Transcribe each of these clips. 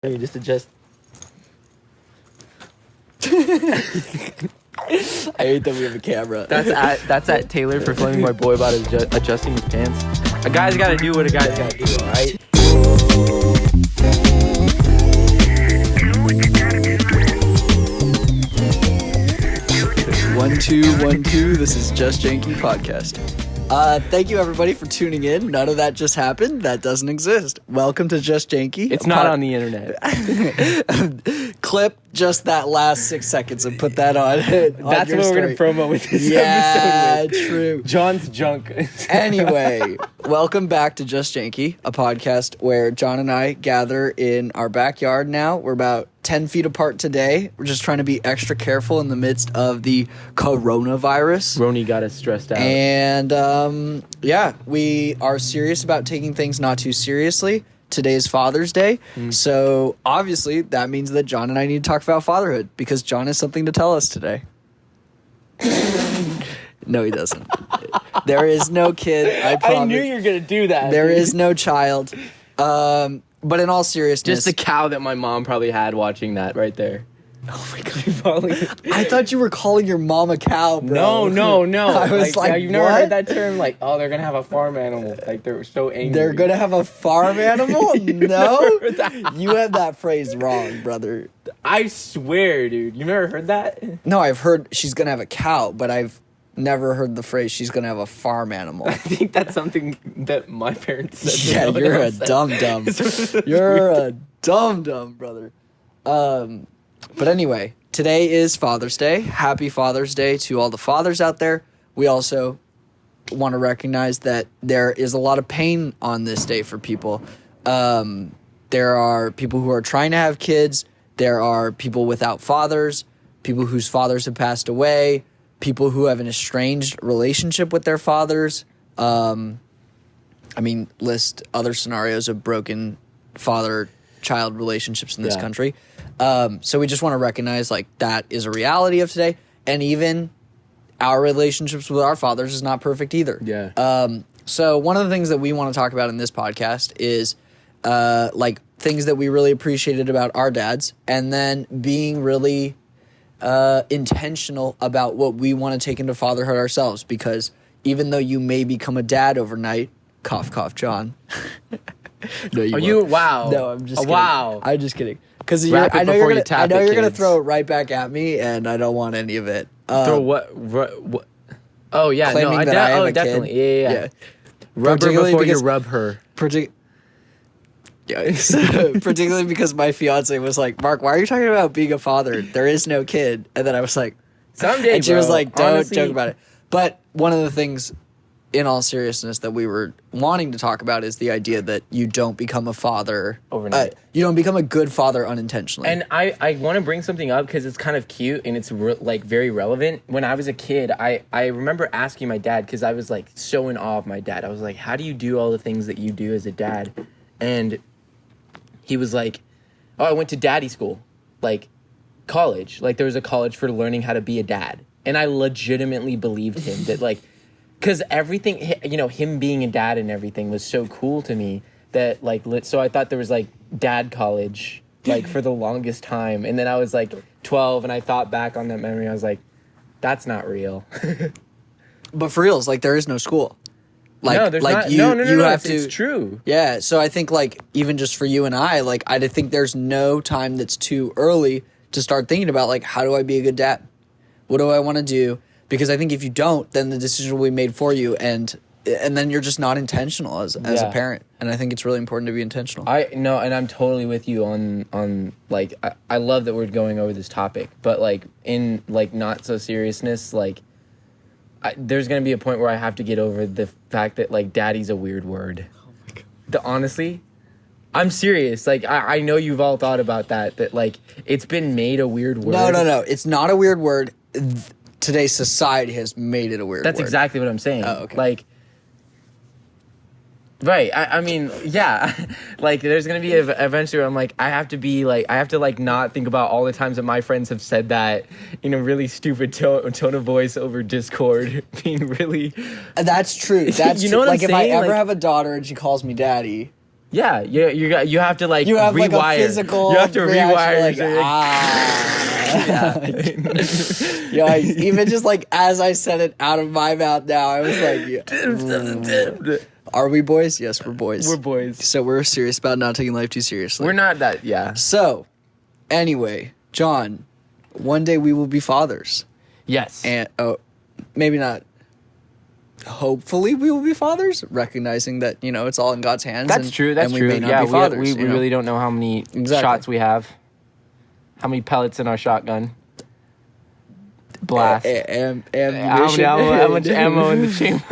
Let me just adjust. I hate that we have a camera. That's at Taylor for filming my boy about adjusting his pants. A guy's got to do what a guy's got to do, all right? One, two. This is Just Janky Podcast. Thank you everybody for tuning in. None of that just happened. That doesn't exist. Welcome to Just Janky. It's not on the internet. Clip just that last 6 seconds and put that on. That's what we're going to promo with this Yeah, episode. true. John's junk. Anyway, welcome back to Just Janky, a podcast where John and I gather in our backyard now. We're about 10 feet apart today. We're just trying to be extra careful in the midst of the coronavirus. Roni got us stressed out. And yeah, we are serious about taking things not too seriously. Today's Father's Day. So obviously that means that John and I need to talk about fatherhood because John has something to tell us today. No, he doesn't. There is no kid. I promise. I knew you were going to do that. There is no child. But in all seriousness, just the cow that my mom probably had watching that right there. Oh my god! I thought you were calling your mom a cow, bro. No. I was like, you've never heard that term? Like, oh, they're gonna have a farm animal. Like, they're so angry. They're gonna have a farm animal? No, you have that phrase wrong, brother. I swear, dude. You never heard that? No, I've heard she's gonna have a cow, but I've never heard the phrase she's gonna have a farm animal. I think that's something that my parents said. Yeah, you're a dum-dum. You're a dum-dum, brother. But anyway, today is Father's Day. Happy Father's Day to all the fathers out there. We also want to recognize that there is a lot of pain on this day for people. There are people who are trying to have kids. There are people without fathers, people whose fathers have passed away, people who have an estranged relationship with their fathers. List other scenarios of broken father-child relationships in this country. So we just want to recognize like that is a reality of today. And even our relationships with our fathers is not perfect either. Yeah. So one of the things that we want to talk about in this podcast is like things that we really appreciated about our dads and then being really intentional about what we want to take into fatherhood ourselves. Because even though you may become a dad overnight, cough, cough, John. No, you. Are you? Wow. No, I'm just kidding. Wow. I'm just kidding. Because I know you're gonna throw it right back at me, and I don't want any of it. Throw what? Oh yeah, no, I definitely, kid. Yeah. Rub her before you rub her. Particularly because my fiance was like, "Mark, why are you talking about being a father? There is no kid." And then I was like, "Someday." And she was like, "Don't honestly, joke about it." But one of the things, in all seriousness, that we were wanting to talk about is the idea that you don't become a father overnight. You don't become a good father unintentionally. And I want to bring something up because it's kind of cute and it's like very relevant. When I was a kid, I remember asking my dad because I was like so in awe of my dad. I was like, "How do you do all the things that you do as a dad?" And he was like, "Oh, I went to daddy school, like college. Like there was a college for learning how to be a dad." And I legitimately believed him that like. Because everything, you know, him being a dad and everything was so cool to me that, like, so I thought there was, like, dad college, like, for the longest time. And then I was, like, 12, and I thought back on that memory. I was like, that's not real. But for reals, like, there is no school. Like, no, there's not. You have it's true. Yeah, so I think, like, even just for you and I, like, I think there's no time that's too early to start thinking about, like, how do I be a good dad? What do I want to do? Because I think if you don't, then the decision will be made for you, and then you're just not intentional as a parent. And I think it's really important to be intentional. And I'm totally with you on like I love that we're going over this topic, but like in like not so seriousness, like there's gonna be a point where I have to get over the fact that like daddy's a weird word. Oh my god. Honestly, I'm serious. Like I know you've all thought about that like it's been made a weird word. No. It's not a weird word. Today's society has made it a weird word. That's exactly what I'm saying. Oh, okay. Like, right. I mean, yeah. Like, there's going to be eventually where I'm like, I have to like not think about all the times that my friends have said that in a really stupid tone of voice over Discord, being really... That's true. That's you know what like, I'm if saying? I ever have a daughter and she calls me daddy, Yeah, you have to like You have rewire. like a physical. You have to rewire. Like, yeah, even just like as I said it out of my mouth now, I was like, are we boys? Yes, we're boys. We're boys. So we're serious about not taking life too seriously. We're not that. Yeah. So, anyway, John, one day we will be fathers. Yes. And maybe not. Hopefully we will be fathers, recognizing that, it's all in God's hands. That's true. That's and true. We may not be fathers. We really don't know how many shots we have. How many pellets in our shotgun? Blast. Ammunition. How much ammo in the chamber?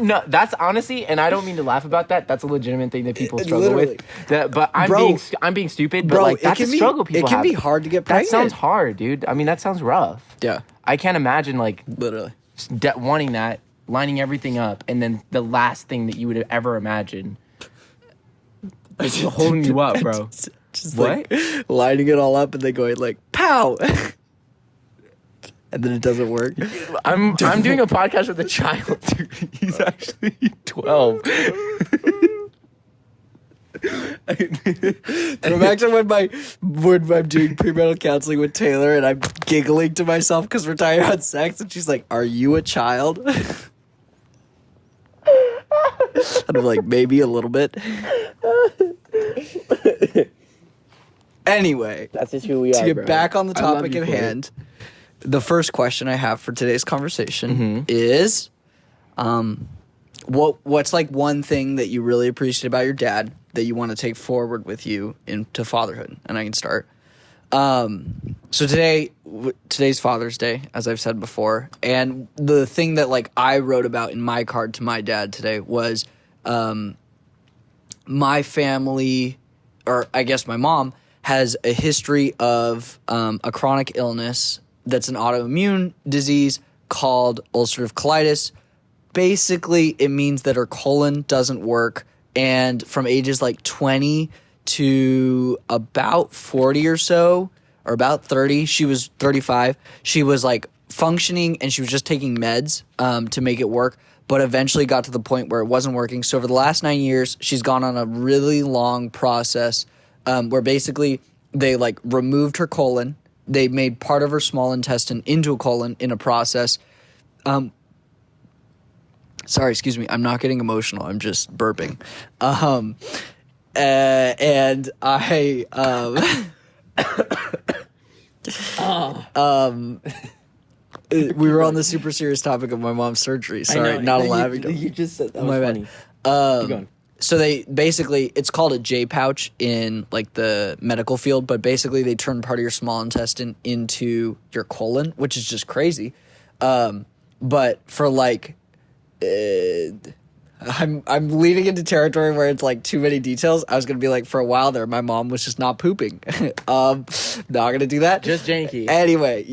No, that's honestly, and I don't mean to laugh about that. That's a legitimate thing that people struggle with. But I'm being stupid. But like that's a struggle people have. It can be hard to get pregnant. That sounds hard, dude. I mean, that sounds rough. Yeah. I can't imagine like literally wanting that, lining everything up, and then the last thing that you would ever imagine is holding you up, bro. Just what? Like lining it all up and then going like pow. And then it doesn't work. I'm doing a podcast with a child, dude. He's actually 12. Imagine when I'm doing premarital counseling with Taylor and I'm giggling to myself because we're talking about sex and she's like, "Are you a child?" And I'm like, "Maybe a little bit." Anyway, that's just who we are. To get back on the topic at hand. The first question I have for today's conversation is, what's like one thing that you really appreciate about your dad that you want to take forward with you into fatherhood? And I can start. So today's Father's Day, as I've said before, and the thing that like I wrote about in my card to my dad today was, my family, or I guess my mom, has a history of a chronic illness that's an autoimmune disease called ulcerative colitis. Basically, it means that her colon doesn't work, and from ages like 20 to about 40 or so, or about 30, she was 35, she was like functioning and she was just taking meds to make it work, but eventually got to the point where it wasn't working. So over the last 9 years, she's gone on a really long process where basically they like removed her colon. They made part of her small intestine into a colon in a process. Sorry, excuse me. I'm not getting emotional. I'm just burping. And I we were on the super serious topic of my mom's surgery. Sorry, not allowing you just said that was funny. Keep going. So they basically, it's called a J pouch in like the medical field, but basically they turn part of your small intestine into your colon, which is just crazy. But for like, I'm leading into territory where it's like too many details. I was gonna be like, for a while there, my mom was just not pooping. Not gonna do that. Just janky. Anyway.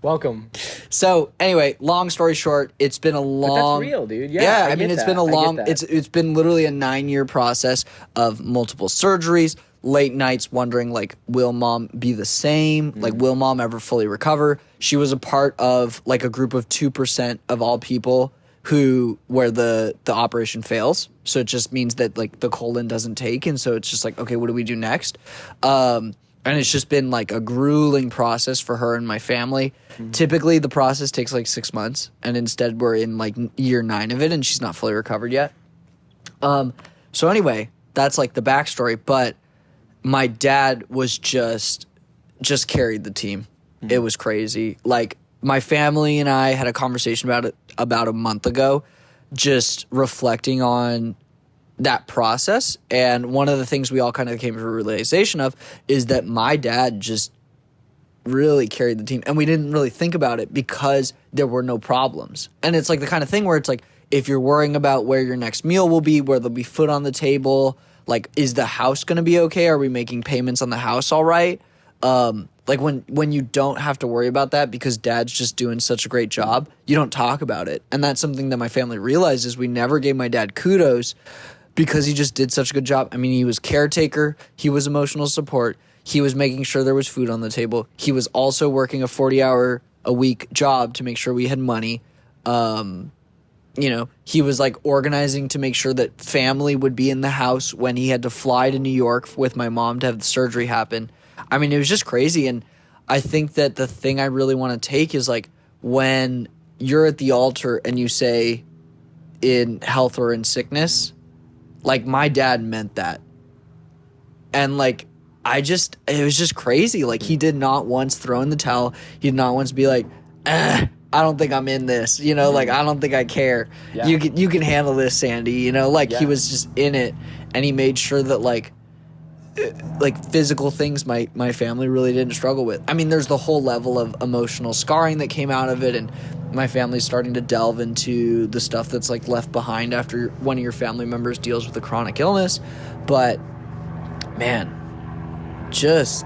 Welcome. So anyway, long story short, it's been a long. But that's real, dude. Yeah, I mean, it's been a long. It's been literally a 9-year process of multiple surgeries, late nights wondering like, will mom be the same? Like, will mom ever fully recover? She was a part of like a group of 2% of all people where the operation fails. So it just means that like the colon doesn't take, and so it's just like, okay, what do we do next? And it's just been like a grueling process for her and my family. Typically, the process takes like 6 months, and instead we're in like year 9 of it, and she's not fully recovered yet. So anyway, that's like the backstory. But my dad was just carried the team. It was crazy. Like my family and I had a conversation about it about a month ago, just reflecting on that process. And one of the things we all kind of came to a realization of is that my dad just really carried the team, and we didn't really think about it because there were no problems. And it's like the kind of thing where it's like, if you're worrying about where your next meal will be, where there'll be food on the table, like, is the house going to be okay? Are we making payments on the house all right? Like when you don't have to worry about that because dad's just doing such a great job, you don't talk about it. And that's something that my family realizes. We never gave my dad kudos because he just did such a good job. I mean, he was caretaker. He was emotional support. He was making sure there was food on the table. He was also working a 40-hour-a-week job to make sure we had money. you know, he was like organizing to make sure that family would be in the house when he had to fly to New York with my mom to have the surgery happen. I mean, it was just crazy. And I think that the thing I really want to take is like when you're at the altar and you say in health or in sickness, like my dad meant that. And like, it was just crazy. Like he did not once throw in the towel. He did not once be like, I don't think I'm in this, you know, like, I don't think I care. Yeah. You can handle this, Sandy, you know, like he was just in it, and he made sure that like physical things my family really didn't struggle with. I mean, there's the whole level of emotional scarring that came out of it, and my family's starting to delve into the stuff that's like left behind after one of your family members deals with a chronic illness. But man, just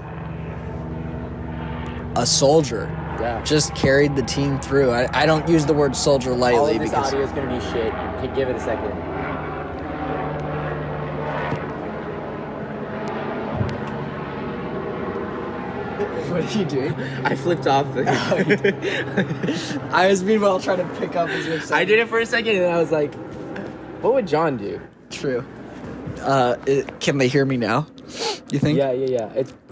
a soldier. Yeah. Just carried the team through. I don't use the word soldier lightly. All of this because audio is going to be shit. Give it a second. What are you doing? I flipped off. I was meanwhile trying to pick up as you're saying. I did it for a second and I was like, what would John do? True. Can they hear me now? You think? Yeah. You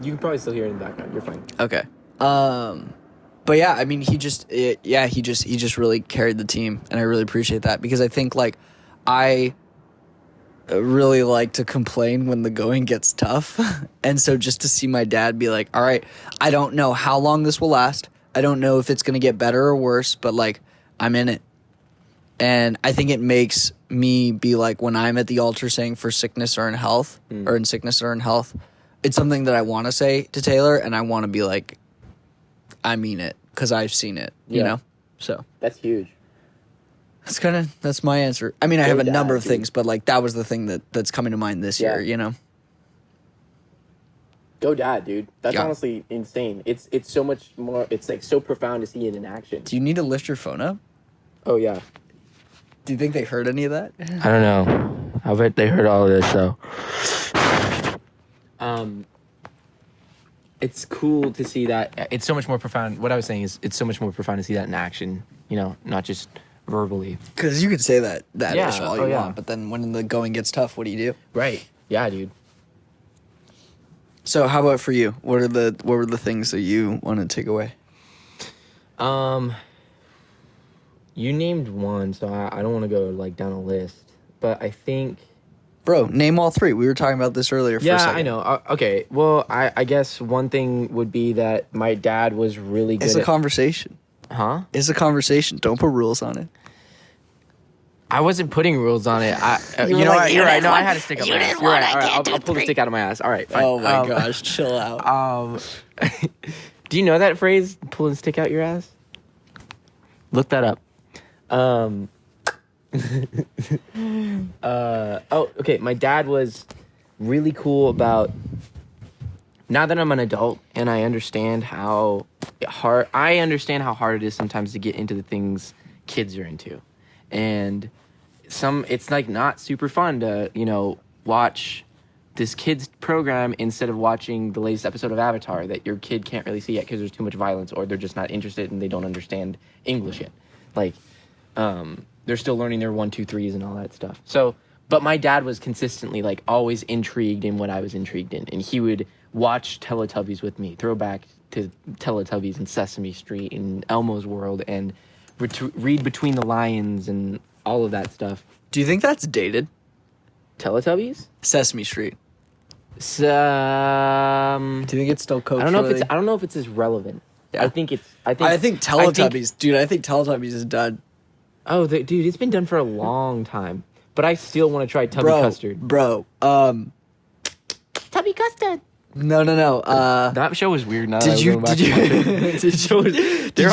can probably still hear it in the background. You're fine. Okay. But yeah, I mean, he just really carried the team, and I really appreciate that, because I think like I really like to complain when the going gets tough, and so just to see my dad be like, all right, I don't know how long this will last. I don't know if it's gonna get better or worse, but like I'm in it, and I think it makes me be like, when I'm at the altar saying for sickness or in health, or in sickness or in health, it's something that I want to say to Taylor, and I want to be like, I mean it, because I've seen it, you know? So. That's huge. That's my answer. I mean, I have a number of things, but like that was the thing that's coming to mind this year, you know? Go dad, dude. That's honestly insane. It's so much more, it's like so profound to see it in action. Do you need to lift your phone up? Oh, yeah. Do you think they heard any of that? I don't know. I bet they heard all of this, so. It's cool to see that. It's so much more profound. What I was saying is it's so much more profound to see that in action, you know, not just verbally. Because you could say that all you want, but then when the going gets tough, what do you do? Right. Yeah, dude. So how about for you? What were the things that you want to take away? You named one, so I don't want to go like down a list, but I think. Bro, name all three. We were talking about this earlier for a second. Yeah, I know. Okay, well, I guess one thing would be that my dad was really good It's a conversation. Huh? It's a conversation. Don't put rules on it. I wasn't putting rules on it. You know what? You're right. No, I had a stick up my ass. You're right. All right, I'll pull the stick out of my ass. All right, fine. Oh my gosh, chill out. Do you know that phrase, pulling the stick out your ass? Look that up. Okay. My dad was really cool about, now that I'm an adult and I understand how hard it is sometimes to get into the things kids are into. And it's like not super fun to, you know, watch this kid's program instead of watching the latest episode of Avatar that your kid can't really see yet because there's too much violence, or they're just not interested and they don't understand English yet. Like, they're still learning their 1, 2, 3s and all that stuff. So, but my dad was consistently like always intrigued in what I was intrigued in, and he would watch Teletubbies with me, throw back to Teletubbies and Sesame Street and Elmo's World, and read Between the Lions and all of that stuff. Do you think that's dated? Teletubbies? Sesame Street. Do you think it's still culturally? I don't know if it's as relevant. Yeah. I think Teletubbies, dude. I think Teletubbies is done. Oh, dude, it's been done for a long time. But I still want to try Tubby Custard. Bro, Tubby Custard. No. That show was weird. Now They're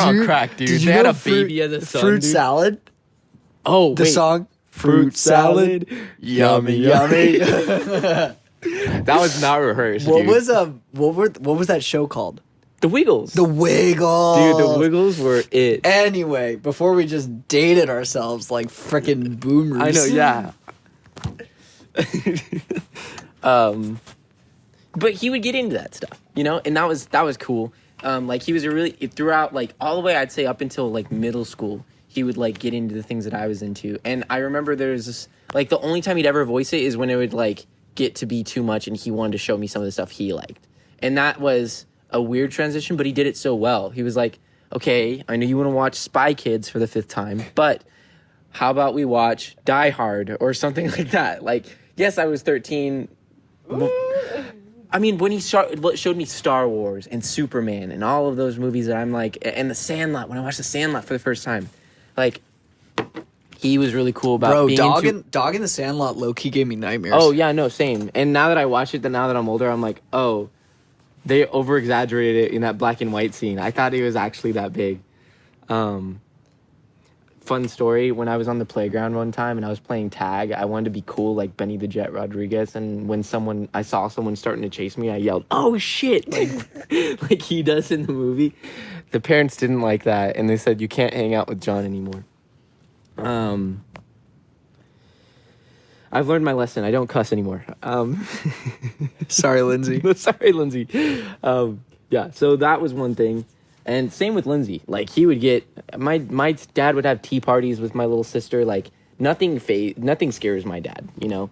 on crack, dude. They had a baby as a son. Fruit salad. Oh, the song Fruit Salad. Yummy. That was not rehearsed. What was that show called? The Wiggles. The Wiggles. Dude, the Wiggles were it. Anyway, before we just dated ourselves like frickin' boomers. I know, yeah. But he would get into that stuff, you know, and that was cool. Like he was throughout like all the way, I'd say up until like middle school, he would like get into the things that I was into. And I remember there's this, like, the only time he'd ever voice it is when it would like get to be too much and he wanted to show me some of the stuff he liked. And that was a weird transition, but he did it so well. He was like, okay, I know you want to watch Spy Kids for the 5th time, but how about we watch Die Hard or something like that? Like, yes, I was 13. I mean, when he showed me Star Wars and Superman and all of those movies that I'm like, and The Sandlot, when I watched The Sandlot for the first time, like, he was really cool about being Dog in the Sandlot low-key gave me nightmares. Oh, yeah, no, same. And now that I watch it, now that I'm older, I'm like, oh, they over-exaggerated it in that black and white scene. I thought it was actually that big. Fun story, when I was on the playground one time and I was playing tag, I wanted to be cool like Benny the Jet Rodriguez, and when I saw someone starting to chase me, I yelled, "Oh shit!" like like he does in the movie. The parents didn't like that, and they said, "You can't hang out with John anymore." I've learned my lesson. I don't cuss anymore. Sorry, Lindsay. Sorry, Lindsay. Yeah, so that was one thing. And same with Lindsay. Like, he would get... My dad would have tea parties with my little sister. Like, nothing scares my dad, you know?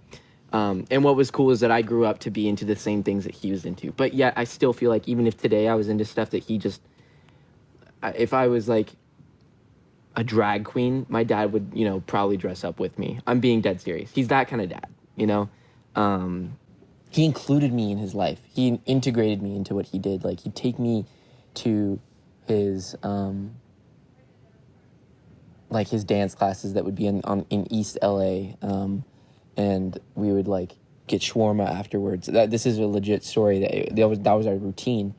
And what was cool is that I grew up to be into the same things that he was into. But yet, I still feel like even if today I was into stuff that he just... If I was, like, a drag queen, my dad would, you know, probably dress up with me. I'm being dead serious. He's that kind of dad, you know? He included me in his life. He integrated me into what he did. Like, he'd take me to his like his dance classes that would be in East LA, and we would like get shawarma afterwards. This is a legit story. That was our routine,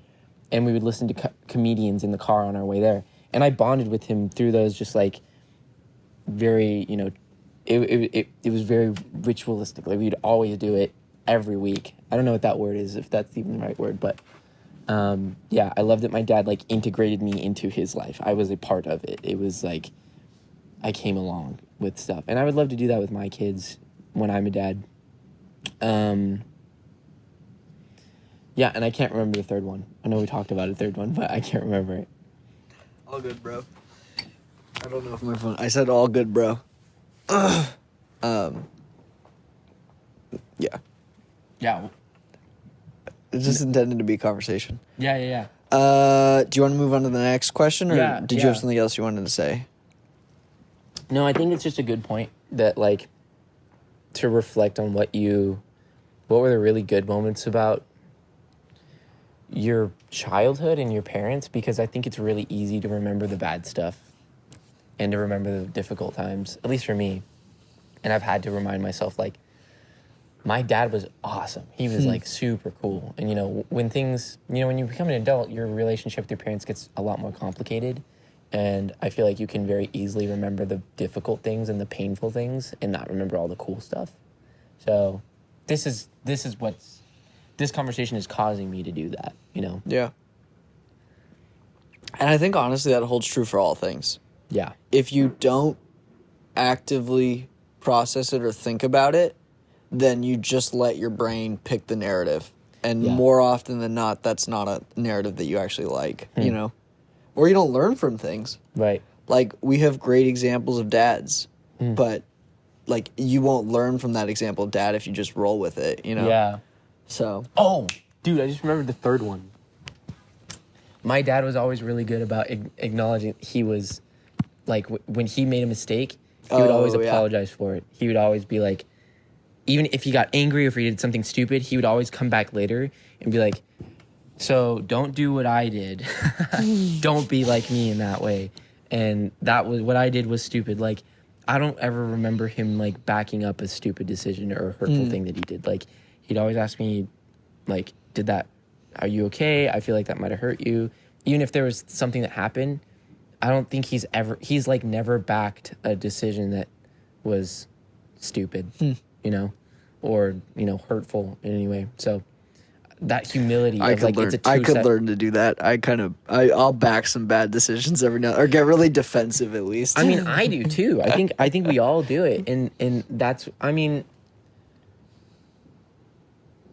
and we would listen to comedians in the car on our way there. And I bonded with him through those, just like very, you know, it was very ritualistic. Like, we'd always do it every week. I don't know what that word is, if that's even the right word, but. Yeah, I love that my dad, like, integrated me into his life. I was a part of it. It was, like, I came along with stuff. And I would love to do that with my kids when I'm a dad. Yeah, and I can't remember the third one. I know we talked about a third one, but I can't remember it. All good, bro. I don't know if my phone... I said all good, bro. Yeah. Yeah. It's just intended to be a conversation. Yeah. Do you want to move on to the next question, or did you have something else you wanted to say? No, I think it's just a good point that, like, to reflect on what were the really good moments about your childhood and your parents, because I think it's really easy to remember the bad stuff and to remember the difficult times, at least for me. And I've had to remind myself, like, my dad was awesome. He was, like, super cool. And, you know, when you become an adult, your relationship with your parents gets a lot more complicated. And I feel like you can very easily remember the difficult things and the painful things and not remember all the cool stuff. So this conversation is causing me to do that, you know? Yeah. And I think, honestly, that holds true for all things. Yeah. If you don't actively process it or think about it, then you just let your brain pick the narrative. And more often than not, that's not a narrative that you actually like, you know? Or you don't learn from things. Right. Like, we have great examples of dads, but, like, you won't learn from that example of dad if you just roll with it, you know? Yeah. So. Oh, dude, I just remembered the third one. My dad was always really good about acknowledging he was, like, when he made a mistake, he would always apologize for it. He would always be like, even if he got angry or if he did something stupid, he would always come back later and be like, so don't do what I did. Don't be like me in that way. And that was what I did was stupid. Like, I don't ever remember him, like, backing up a stupid decision or a hurtful thing that he did. Like, he'd always ask me, like, are you okay? I feel like that might have hurt you. Even if there was something that happened, I don't think he's like never backed a decision that was stupid, you know, or, you know, hurtful in any way. So that humility, I could learn to do that. I'll back some bad decisions every now, or get really defensive at least. I mean, I do too. I think we all do it, and that's, I mean,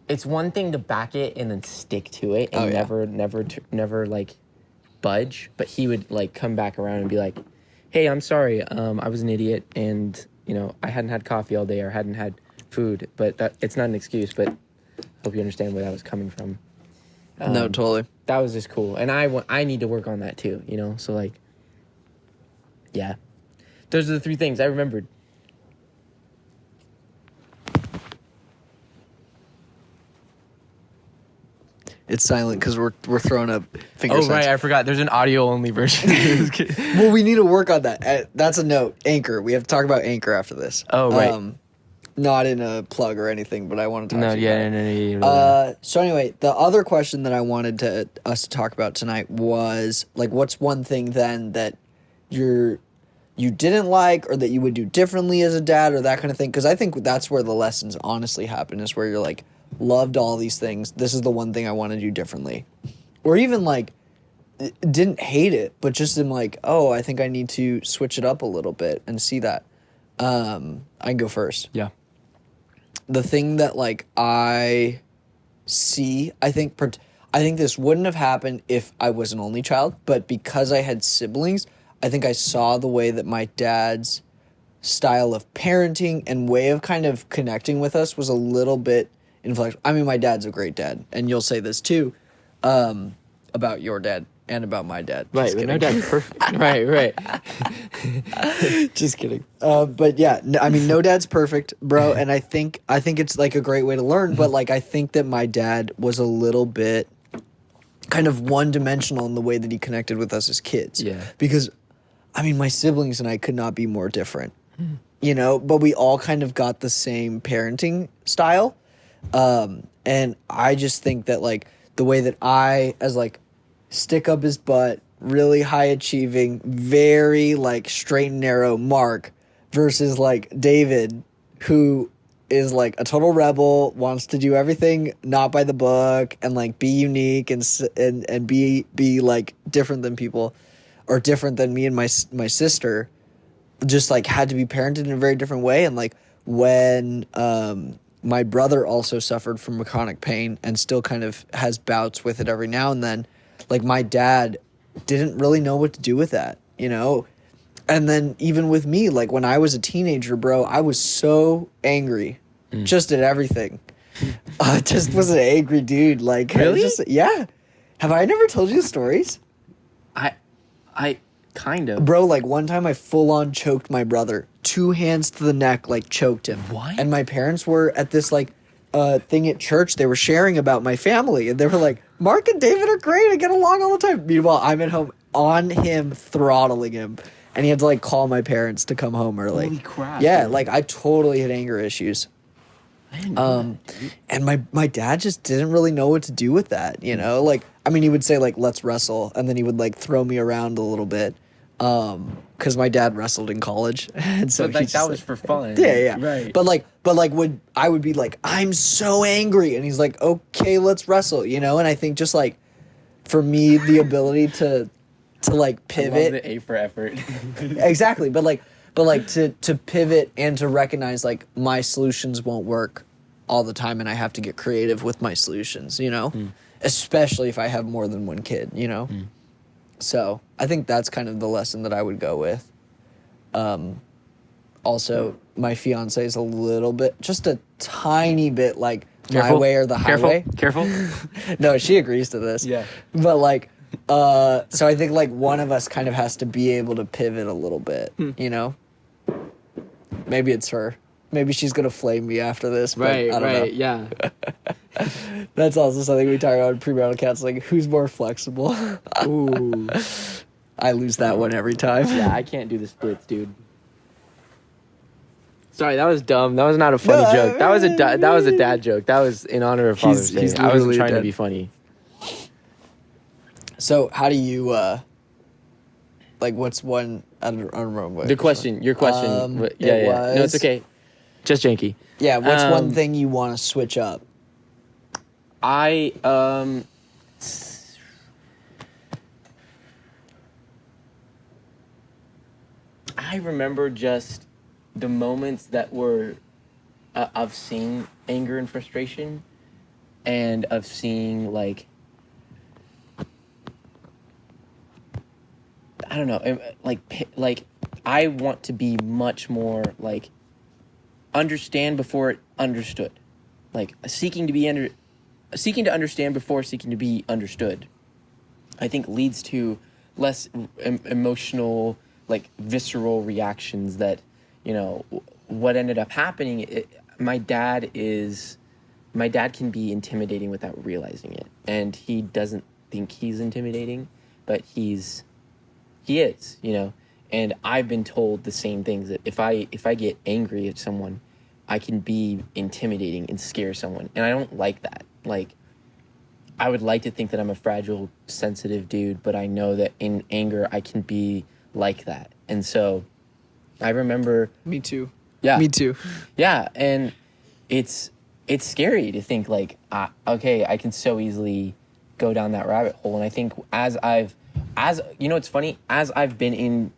it's one thing to back it and then stick to it and never like budge. But he would, like, come back around and be like, hey, I'm sorry, I was an idiot, and I hadn't had coffee all day or hadn't had food, but it's not an excuse. But hope you understand where that was coming from. No, totally. That was just cool, and I need to work on that too. So like, yeah, those are the three things I remembered. It's silent because we're throwing up finger signs. Right, I forgot. There's an audio only version. Well, we need to work on that. That's a note. Anchor. We have to talk about Anchor after this. Oh, right. Not in a plug or anything, but I want to talk to you about it. No. So anyway, the other question that I wanted us to talk about tonight was like, what's one thing then that you didn't like or that you would do differently as a dad or that kind of thing? Because I think that's where the lessons honestly happen, is where you're like, loved all these things. This is the one thing I want to do differently. Or even like, didn't hate it, but just am like, oh, I think I need to switch it up a little bit and see that. I can go first. Yeah. The thing that like I see, I think this wouldn't have happened if I was an only child, but because I had siblings, I think I saw the way that my dad's style of parenting and way of kind of connecting with us was a little bit inflexible. I mean, my dad's a great dad, and you'll say this too, about your dad and about my dad. Right, but no dad's perfect. Right. Just kidding. But yeah, I mean, no dad's perfect, bro. And I think it's like a great way to learn. But like, I think that my dad was a little bit kind of one-dimensional in the way that he connected with us as kids. Yeah. Because, I mean, my siblings and I could not be more different, but we all kind of got the same parenting style. And I just think that like the way that I, as like, stick up his butt, really high achieving, very like straight and narrow Mark versus like David, who is like a total rebel, wants to do everything not by the book and like be unique and be like different than people or different than me and my sister, just like had to be parented in a very different way. And like when my brother also suffered from chronic pain and still kind of has bouts with it every now and then, like my dad didn't really know what to do with that, And then even with me, like when I was a teenager, bro, I was so angry just at everything. I just was an angry dude. Like, really? Yeah. Have I never told you the stories? I kind of. Bro, like one time I full on choked my brother. 2 hands to the neck, like choked him. What? And my parents were at this like thing at church. They were sharing about my family, and they were like, Mark and David are great. I get along all the time. Meanwhile, I'm at home on him, throttling him, and he had to like call my parents to come home early. Holy crap. Yeah, like I totally had anger issues. I didn't know that, And my dad just didn't really know what to do with that, Like, I mean, he would say like, let's wrestle, and then he would like throw me around a little bit. Because my dad wrestled in college, and so but like that was for fun. Yeah, right. But I would be like, I'm so angry, and he's like, okay, let's wrestle, And I think just like, for me, the ability to like pivot, I love the A for effort. exactly, but to pivot and to recognize like my solutions won't work all the time, and I have to get creative with my solutions, especially if I have more than one kid, So I think that's kind of the lesson that I would go with. Also, my fiance is a little bit, just a tiny bit like my way or the highway. Careful. No, she agrees to this. Yeah. But like, so I think like one of us kind of has to be able to pivot a little bit, Maybe it's her. Maybe she's going to flame me after this. But I don't know. Yeah. That's also something we talk about in premarital counseling. Who's more flexible? Ooh. I lose that one every time. Yeah, I can't do the splits, dude. Sorry, that was dumb. That was not a funny joke. That was a dad joke. That was in honor of Father's Day. I wasn't trying to be funny. So how do you like what's one I don't remember your question. Yeah. No, it's okay. Just janky. Yeah, what's one thing you want to switch up? I remember just the moments that were of seeing anger and frustration, and of seeing like I don't know, like I want to be much more like understand before understood, like seeking to understand before seeking to be understood. I think leads to less emotional, like visceral reactions that, what ended up happening. My dad can be intimidating without realizing it. And he doesn't think he's intimidating, but he is, and I've been told the same things, that if I get angry at someone, I can be intimidating and scare someone. And I don't like that. Like, I would like to think that I'm a fragile, sensitive dude, but I know that in anger, I can be like that. And so I remember... Me too. Yeah. Me too. Yeah, and it's scary to think, like, okay, I can so easily go down that rabbit hole. And I think it's funny, as I've been in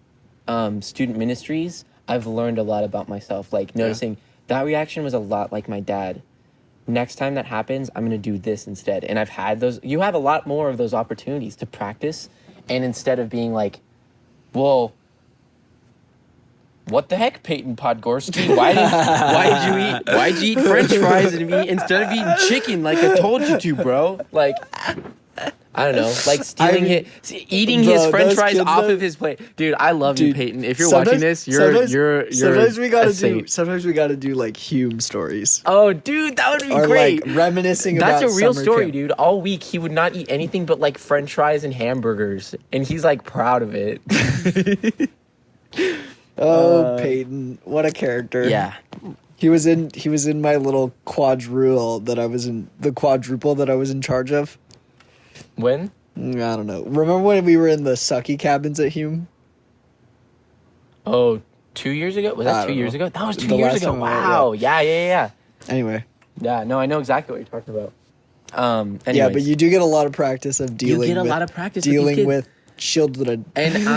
student ministries, I've learned a lot about myself. Like, noticing that reaction was a lot like my dad. Next time that happens, I'm going to do this instead. And I've had those. You have a lot more of those opportunities to practice. And instead of being like, well, what the heck, Peyton Podgorski? Why'd you eat French fries instead of eating chicken like I told you to, bro? Like, I don't know, like eating his French fries off of his plate. Dude, I love you, Peyton. If you're watching this, you're sometimes we gotta do like Hume stories. Oh, dude, that would be great. Like reminiscing about That's a real story, camp. dude. All week he would not eat anything but like French fries and hamburgers, and he's like proud of it. Peyton, what a character. Yeah. He was in my little quadruple that I was in charge of. When? I don't know. Remember when we were in the sucky cabins at Hume? Oh, 2 years ago? Was that 2 years ago? That was 2 years ago. time Wow. Yeah. Anyway. Yeah, no, I know exactly what you're talking about. Anyways. Yeah, but you do get a lot of practice of dealing with children. And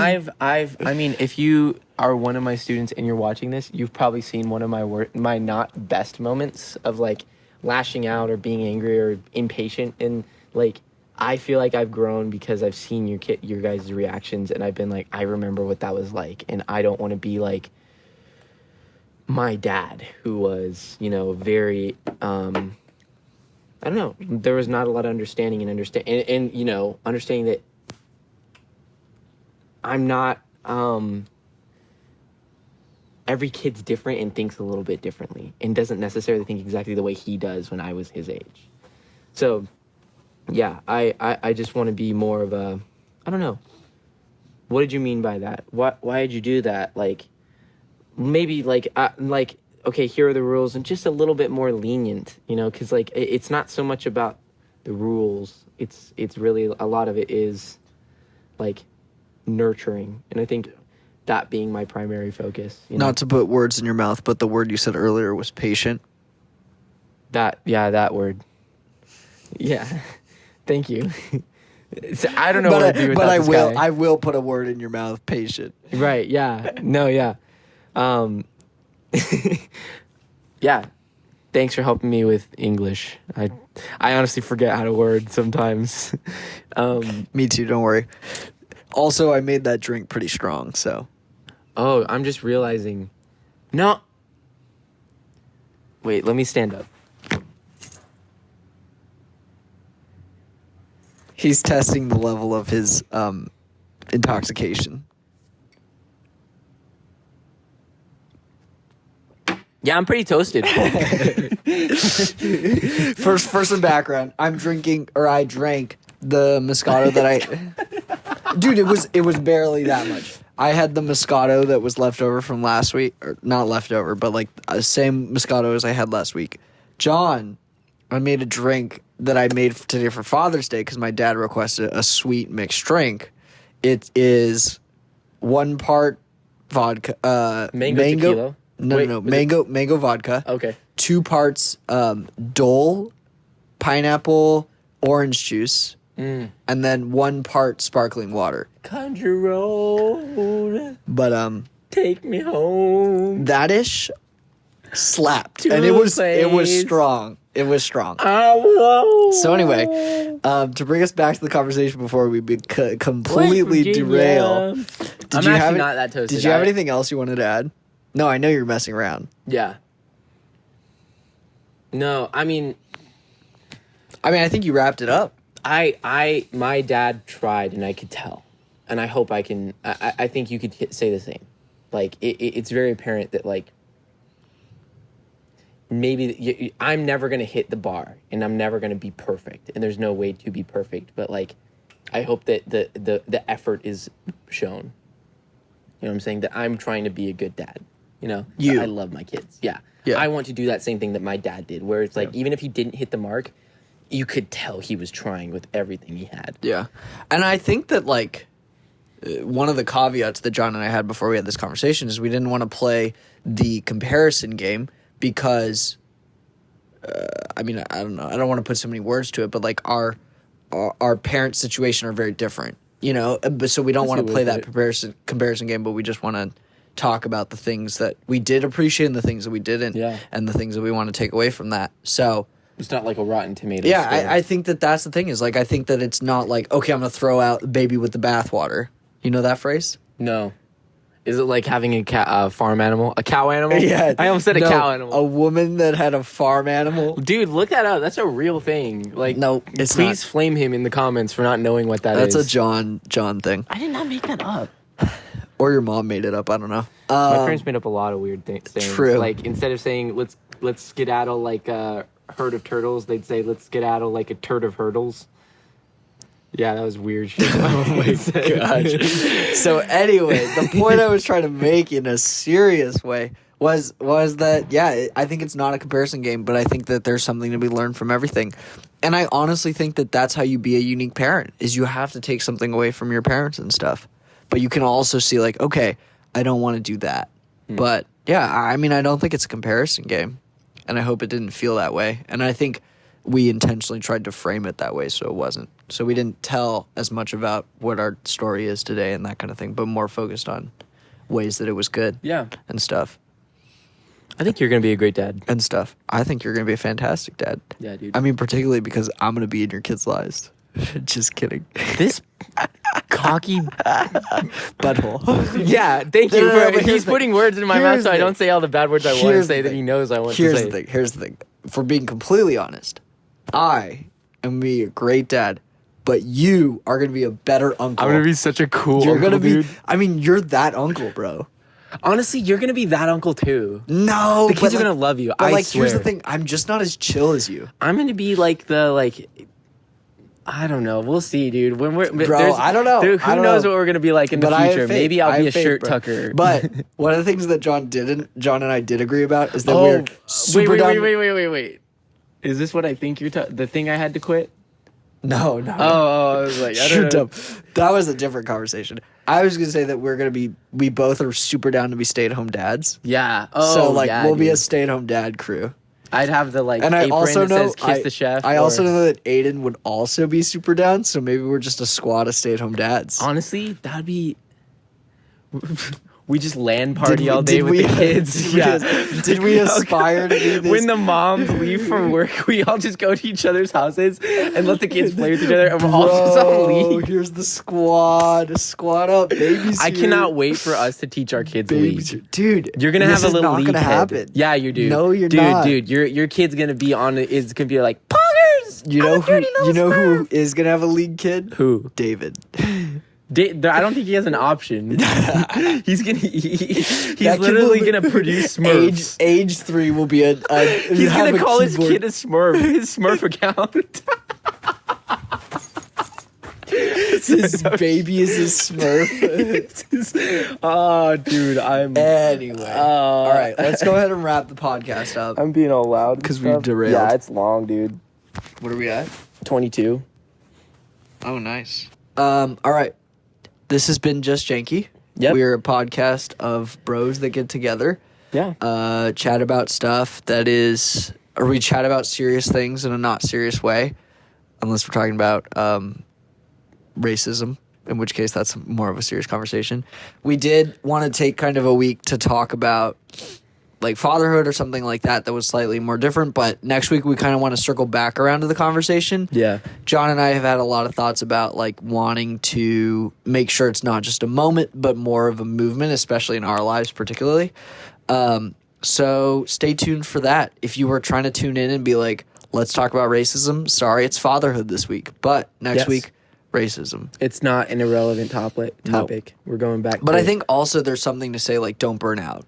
I mean, if you are one of my students and you're watching this, you've probably seen one of my not best moments of like lashing out or being angry or impatient. And like, I feel like I've grown because I've seen your guys' reactions, and I've been like, I remember what that was like, and I don't want to be like my dad, who was, very, I don't know, there was not a lot of understanding and understanding that I'm not, every kid's different and thinks a little bit differently and doesn't necessarily think exactly the way he does when I was his age. So, yeah, I just want to be more of a, I don't know. What did you mean by that? Why did you do that? Like, maybe okay, here are the rules, and just a little bit more lenient, because like it's not so much about the rules. It's really, a lot of it is like nurturing, and I think that being my primary focus. Not to put words in your mouth, but the word you said earlier was patient. That word. Yeah. Thank you. So I don't know what to do with that. But I will put a word in your mouth, patient. Right, yeah. No, yeah. Yeah. Thanks for helping me with English. I honestly forget how to word sometimes. Me too, don't worry. Also, I made that drink pretty strong, so. Oh, I'm just realizing. No. Wait, let me stand up. He's testing the level of his intoxication. Yeah, I'm pretty toasted. For some background, I drank the Moscato that I... Dude, it was barely that much. I had the Moscato that was left over from last week. Or not left over, but like the same Moscato as I had last week. John, I made a drink that I made today for Father's Day because my dad requested a sweet mixed drink. It is 1 part vodka, mango tequila. No, mango vodka. Okay. 2 parts Dole, pineapple, orange juice, and then 1 part sparkling water. Country road, But take me home. That-ish. slapped, and it was strong. It was strong. Oh, so anyway, to bring us back to the conversation before we completely derail, I'm actually not that toasted. Did you have anything else you wanted to add? No, I know you're messing around. Yeah. No, I mean, I think you wrapped it up. My dad tried, and I could tell, and I hope I can. I think you could say the same. Like it's very apparent that like maybe I'm never gonna hit the bar, and I'm never gonna be perfect, and there's no way to be perfect. But like, I hope that the effort is shown. You know what I'm saying? That I'm trying to be a good dad. You know, I love my kids. Yeah. I want to do that same thing that my dad did, where it's like even if he didn't hit the mark, you could tell he was trying with everything he had. Yeah, and I think that like one of the caveats that John and I had before we had this conversation is we didn't want to play the comparison game because, I don't know, I don't want to put so many words to it, but like our parents' situation are very different, you know. But so we don't want to play that comparison game, but we just want to talk about the things that we did appreciate and the things that we didn't, and the things that we want to take away from that. So it's not like a Rotten Tomatoes. Yeah, I think that's the thing is like I think that it's not like, okay, I'm gonna throw out the baby with the bathwater. You know that phrase? No. Is it like having a farm animal, a cow animal? Yeah, I almost said a cow animal. A woman that had a farm animal. Dude, look that up. That's a real thing. Like, no, it's please not. Flame him in the comments for not knowing what that is. That's a John thing. I did not make that up. Or your mom made it up. I don't know. My parents made up a lot of weird things. True. Like instead of saying let's skedaddle like a herd of turtles, they'd say let's skedaddle like a turd of hurdles. Yeah, that was weird shit. Oh my gosh. So anyway, the point I was trying to make in a serious way was that I think it's not a comparison game, but I think that there's something to be learned from everything. And I honestly think that that's how you be a unique parent, is you have to take something away from your parents and stuff. But you can also see like, okay, I don't want to do that. But yeah, I don't think it's a comparison game. And I hope it didn't feel that way. And I think we intentionally tried to frame it that way so it wasn't. So we didn't tell as much about what our story is today and that kind of thing, but more focused on ways that it was good. Yeah. And stuff. I think you're going to be a great dad. And stuff. I think you're going to be a fantastic dad. Yeah, dude. Particularly because I'm going to be in your kids' lives. Just kidding. This cocky butthole. Yeah, thank you. He's putting words in my mouth so I don't say all the bad words I want to say that he knows I want to say. Here's the thing. For being completely honest, I am be a great dad, but you are going to be a better uncle. I'm going to be such a cool uncle, uncle, dude. You're that uncle, bro. Honestly, you're going to be that uncle too. No. The kids are going to love you. I swear. Here's the thing. I'm just not as chill as you. I'm going to be like I don't know. We'll see, dude. When we're I don't know. Who knows what we're gonna be like in the future? Maybe I'll be a shirt tucker. But one of the things that John and I did agree about is that we're super down. Wait. Is this what I think you're the thing I had to quit? No. Oh, I was like, I don't know. That was a different conversation. I was gonna say that we both are super down to be stay-at-home dads. Yeah. So we'll be a stay-at-home dad crew. I'd have the and I also know that says kiss the chef. I also know that Aiden would also be super down, so maybe we're just a squad of stay-at-home dads. Honestly, that'd be. We just land party all day with the kids. Yeah. Did we aspire to be this? When the moms leave for work, we all just go to each other's houses and let the kids play with each other, and we're all just on leave. Here's the squad. Squad up, babies. I cannot wait for us to teach our kids lead. Dude, you're gonna have a little lead. This is not gonna happen. Yeah, you do. No, you're not. Dude, your kid's gonna be on. It's gonna be like poggers. You know who is gonna have a lead kid? Who? David. I don't think he has an option. He's literally gonna produce Smurfs. Age 3 will be a he's gonna call his kid a Smurf. His Smurf account. His baby is a Smurf. Oh, dude, Anyway, all right, let's go ahead and wrap the podcast up. I'm being all loud because we've derailed. Yeah, it's long, dude. What are we at? 22. Oh, nice. All right. This has been Just Janky. Yep. We're a podcast of bros that get together. Yeah. Chat about stuff or we chat about serious things in a not serious way, unless we're talking about racism, in which case that's more of a serious conversation. We did want to take kind of a week to talk about like fatherhood or something like that was slightly more different. But next week we kind of want to circle back around to the conversation. Yeah. John and I have had a lot of thoughts about like wanting to make sure it's not just a moment, but more of a movement, especially in our lives particularly. So stay tuned for that. If you were trying to tune in and be like, let's talk about racism, sorry, it's fatherhood this week. But next week, racism. It's not an irrelevant topic. We're going back. But I think also there's something to say like, don't burn out.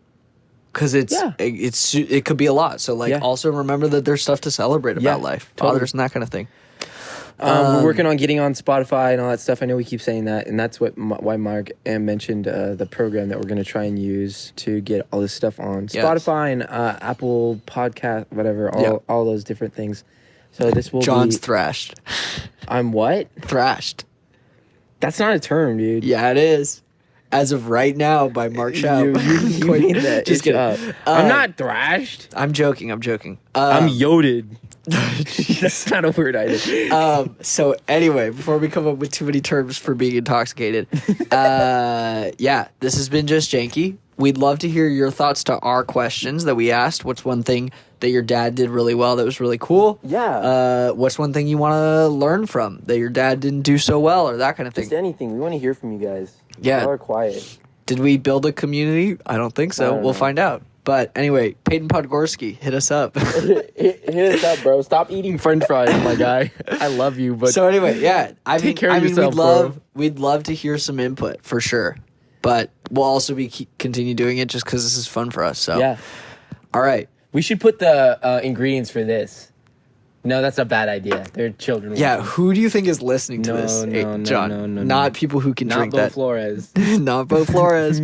Because it could be a lot. So like also remember that there's stuff to celebrate about life. Fathers and that kind of thing. We're working on getting on Spotify and all that stuff. I know we keep saying that, and that's why Mark mentioned the program that we're going to try and use to get all this stuff on Spotify and Apple Podcast, whatever, all those different things. So this will John's thrashed. I'm what? Thrashed. That's not a term, dude. Yeah, it is. As of right now, by Mark Schaub. You made that. Just get up. I'm not thrashed. I'm joking. I'm yoded. That's not a word either. So anyway, before we come up with too many terms for being intoxicated, this has been Just Janky. We'd love to hear your thoughts to our questions that we asked. What's one thing that your dad did really well that was really cool? Yeah. What's one thing you want to learn from that your dad didn't do so well, or that kind of thing? Just anything. We want to hear from you guys. Yeah. Y'all are quiet. Did we build a community? I don't think so. We'll find out. But anyway, Peyton Podgorski, hit us up. hit us up, bro. Stop eating French fries, my guy. I love you, but so anyway, take care of yourself, we'd love to hear some input for sure. But we'll also continue doing it just because this is fun for us. So yeah. All right. We should put the ingredients for this. No, that's a bad idea. They're children. Yeah, who do you think is listening to this? John, No. Not people who can drink that. Not Bo Flores. Not Bo Flores.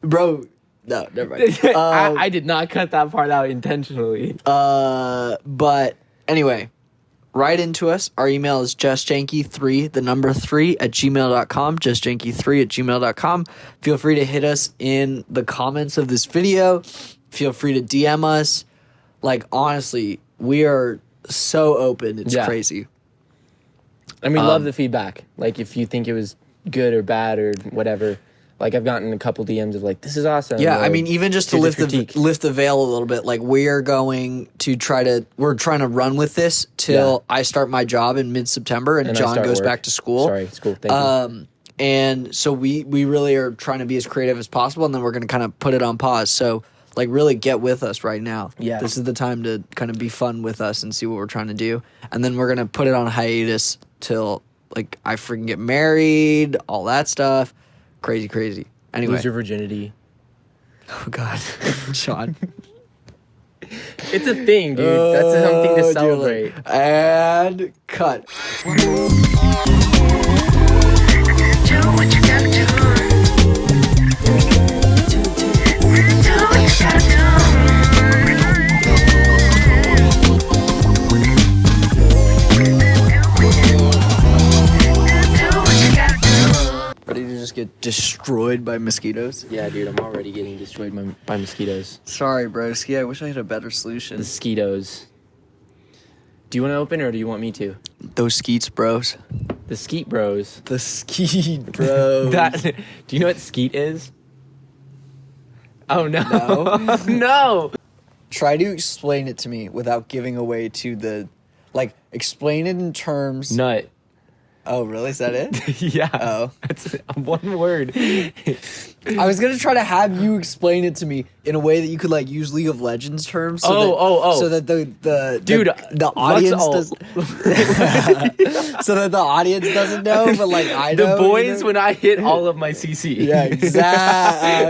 Bro, no, never mind. I did not cut that part out intentionally. But anyway, write into us. Our email is justjanky3, the number 3 at gmail.com. Justjanky3 at gmail.com. Feel free to hit us in the comments of this video. Feel free to DM us. Like, honestly, we are so open. It's crazy. And we love the feedback. Like, if you think it was good or bad or whatever. Like, I've gotten a couple DMs of, like, this is awesome. Yeah, I mean, even just to lift the veil a little bit, like, we're trying to run with this till I start my job in mid-September and John goes back to school. Sorry, school. Thank you. And so we really are trying to be as creative as possible, and then we're going to kind of put it on pause. So, like, really get with us right now. Yeah. This is the time to kind of be fun with us and see what we're trying to do. And then we're going to put it on hiatus till, like, I freaking get married, all that stuff. Crazy. Anyway. Lose your virginity. Oh, God. Sean. It's a thing, dude. That's something to celebrate. And cut. Do what you gotta do. Do what you gotta Ready to just get destroyed by mosquitoes? Yeah, dude, I'm already getting destroyed by mosquitoes. Sorry, broski. I wish I had a better solution. The skeetos. Do you want to open or do you want me to? Those skeets, bros. The skeet bros. The skeet bros. Do you know what skeet is? Oh, no. No? No! Try to explain it to me without giving away to the... Like, explain it in terms... Nut. Oh, really? Is that it? Yeah. Oh. That's one word. I was going to try to have you explain it to me in a way that you could, like, use League of Legends terms. So Oh. So that the let's audience all- does... so that the audience doesn't know, but, like, I know. The boys you know? when I hit all of my CC. Yeah, exactly.